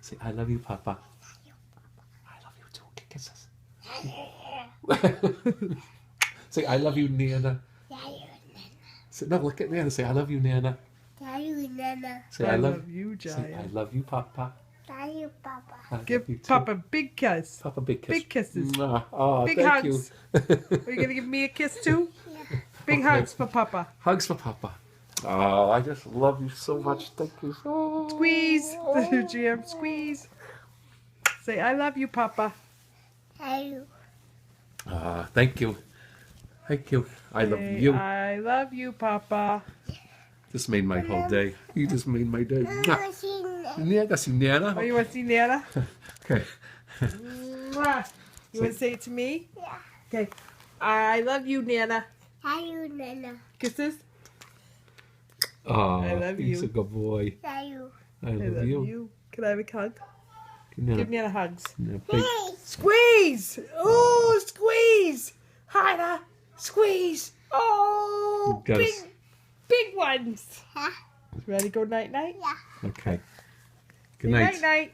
Say, I love you, Papa. I love you too. Get kisses. Say, I love you, Nana. Say, no, look at me and say, I love you, Nana. Say, I love you, Say, Giant. I love you, Papa. I Give love you too. Papa a big kiss. Papa, big kiss. Big kisses. Mwah. Oh, Big thank hugs. you. Are you going to give me a kiss too? Big Okay. hugs for Papa. Hugs for Papa. Oh, I just love you so much. Thank you. Oh. Squeeze. GM, squeeze. Say, I love you, Papa. Thank you. Thank you. I love Say, you. I love you, Papa. This made my whole day. You just made my day. Nana, si Nana. Oh, you want to see Nana? Okay. Mwah. You want to say it to me? Yeah. Okay. I love you, Nana. Kisses? Oh, I love he's you. a good boy. I love you. Can I have a hug? Nana. Give Nana hugs. Nana, big. Squeeze! Oh, squeeze! Harder! Squeeze! Oh, You got big, us. big ones. Ready to go night-night? Okay. Good night. Night-night.